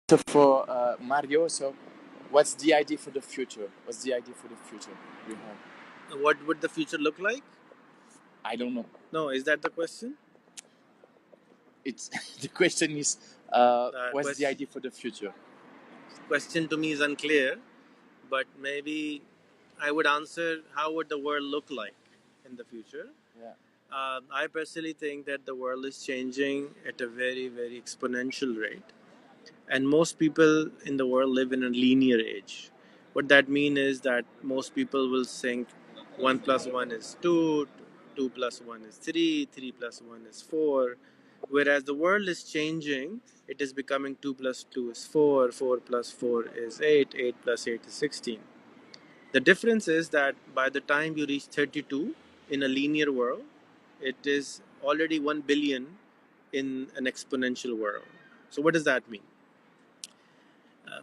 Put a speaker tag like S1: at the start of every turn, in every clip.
S1: So for Mario, so what's the idea for the future? What's the idea for the future you have?
S2: What would the future look like?
S1: I don't know.
S2: No, is that the question?
S1: It's the question is what's the idea for the future?
S2: Question to me is unclear, but maybe I would answer how would the world look like in the future.
S1: Yeah.
S2: I personally think that the world is changing at a very, very exponential rate. And most people in the world live in a linear age. What that means is that most people will think 1 plus 1 is 2, 2 plus 1 is 3, 3 plus 1 is 4. Whereas the world is changing, it is becoming 2 plus 2 is 4, 4 plus 4 is 8, 8 plus 8 is 16. The difference is that by the time you reach 32 in a linear world, it is already 1 billion in an exponential world. So, what does that mean?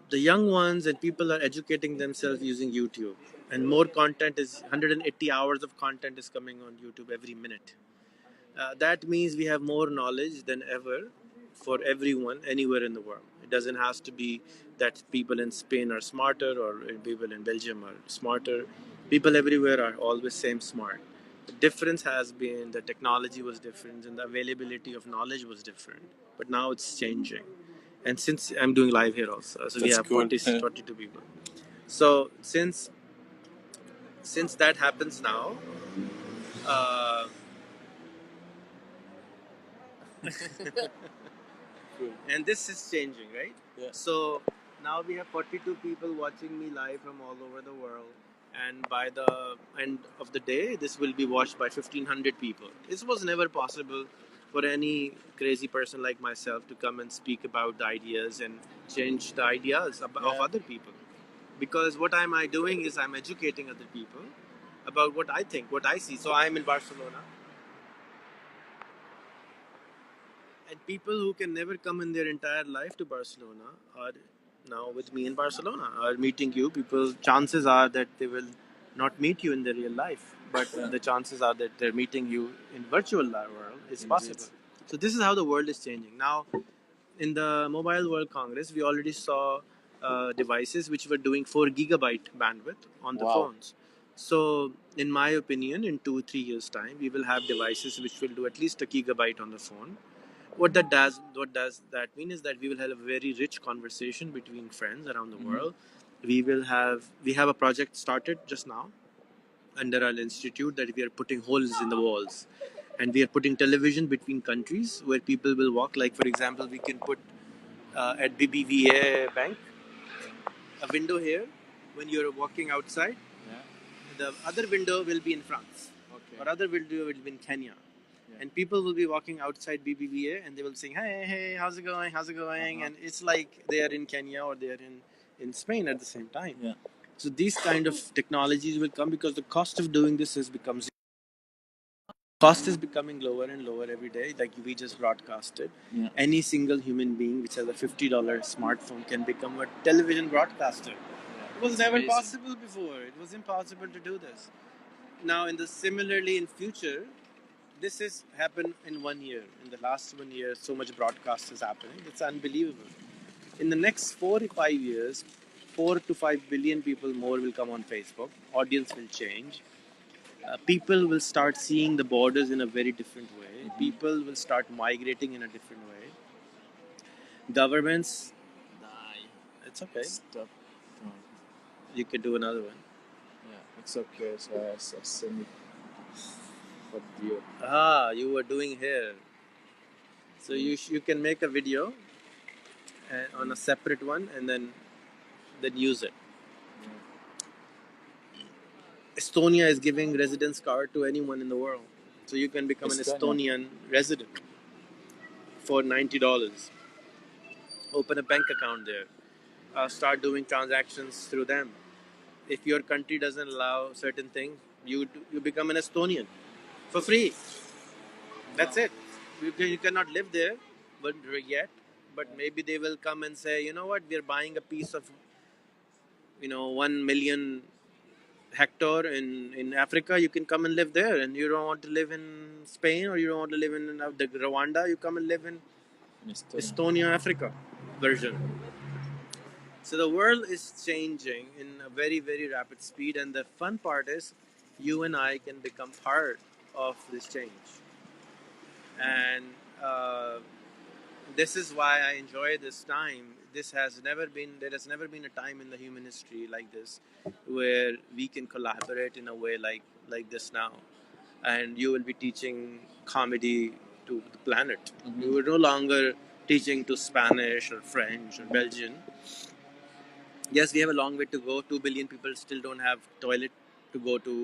S2: The young ones and people are educating themselves using YouTube, and more content is 180 hours of content is coming on YouTube every minute. That means we have more knowledge than ever for everyone anywhere in the world. It doesn't have to be that people in Spain are smarter or people in Belgium are smarter. People everywhere are always same smart. The difference has been the technology was different and the availability of knowledge was different. But now it's changing. And since I'm doing live here also, so we
S1: That's
S2: have
S1: cool.
S2: 42 people. So since that happens now, uh, and this is changing, right?
S1: Yeah.
S2: So now we have 42 people watching me live from all over the world, and by the end of the day, this will be watched by 1,500 people. This was never possible for any crazy person like myself to come and speak about the ideas and change the ideas of other people. Because what am I doing is I'm educating other people about what I think, what I see. So I'm in Barcelona, and people who can never come in their entire life to Barcelona are now with me in Barcelona, are meeting you. People, chances are that they will not meet you in the real life, but the chances are that they're meeting you in virtual world is possible. So this is how the world is changing. Now, in the Mobile World Congress, we already saw devices which were doing 4 gigabyte bandwidth on the phones. So, in my opinion, in 2-3 years' time, we will have devices which will do at least a gigabyte on the phone. What does that mean is that we will have a very rich conversation between friends around the world. We have a project started just now under our institute that we are putting holes in the walls, and we are putting television between countries where people will walk. Like for example, we can put at BBVA bank a window here when you're walking outside. The other window will be in France, or other window will be in Kenya. And people will be walking outside BBVA and they will say, hey, how's it going? How's it going? And it's like they are in Kenya or they are in Spain at the same time. Yeah. So these kind of technologies will come because the cost of doing this has become cost is becoming lower and lower every day. Like we just broadcasted, any single human being which has a $50 smartphone can become a television broadcaster. It was never possible before. It was impossible to do this. Now, similarly in future, this has happened in 1 year. In the last 1 year, so much broadcast is happening. It's unbelievable. In the next 4 to 5 years, 4 to 5 billion people more will come on Facebook. Audience will change. People will start seeing the borders in a very different way. People will start migrating in a different way. Governments, it's okay.
S1: Stop.
S2: You can do another one.
S1: Yeah, it's okay. So I send it for you.
S2: You were doing here. So you can make a video on a separate one and then use it. Estonia is giving residence card to anyone in the world, so you can become an Estonian resident for $90. Open a bank account there. Start doing transactions through them. If your country doesn't allow certain things, you become an Estonian for free. That's it. You cannot live there, but yet. But maybe they will come and say, you know what, we're buying a piece of 1 million hectare in Africa. You can come and live there, and you don't want to live in Spain or you don't want to live in Rwanda. You come and live in Estonia, Africa. version. So the world is changing in a very, very rapid speed, and the fun part is you and I can become part of this change. And this is why I enjoy this time. There has never been a time in the human history like this where we can collaborate in a way like this now. And you will be teaching comedy to the planet.
S1: Mhm.
S2: You are no longer teaching to Spanish or French or Belgian. Yes, we have a long way to go. 2 billion people still don't have toilet to go to.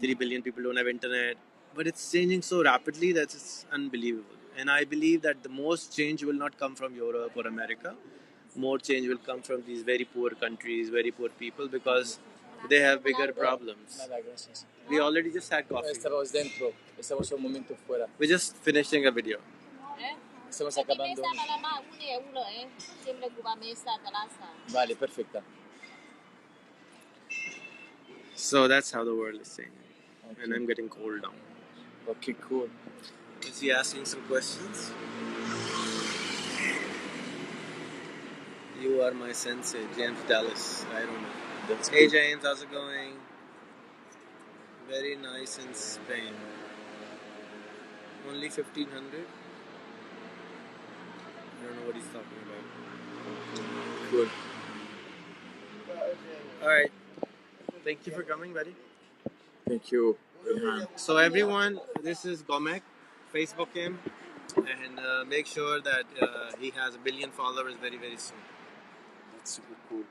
S2: 3 billion people don't have internet. But it's changing so rapidly that it's unbelievable. And I believe that the most change will not come from Europe or America. More change will come from these very poor countries, very poor people, because they have bigger problems.
S1: Nada, gracias.
S2: We already just had coffee.
S1: Estábamos dentro, estamos un momento fuera.
S2: We're just finishing a video.
S1: Estamos acabando. Vale, perfecta.
S2: So that's how the world is changing.
S1: Okay.
S2: And I'm getting cold now.
S1: Okay, cool.
S2: Is he asking some questions? You are my sensei, James Dallas. I don't know.
S1: That's
S2: Hey
S1: cool.
S2: James, how's it going? Very nice in Spain. Only 1500? I don't know what he's talking about.
S1: Cool.
S2: Alright. Thank you for coming, buddy.
S1: Thank you. Rehan.
S2: So everyone, this is Gomek. Facebook him. And make sure that he has 1 billion followers very, very soon.
S1: That's super cool.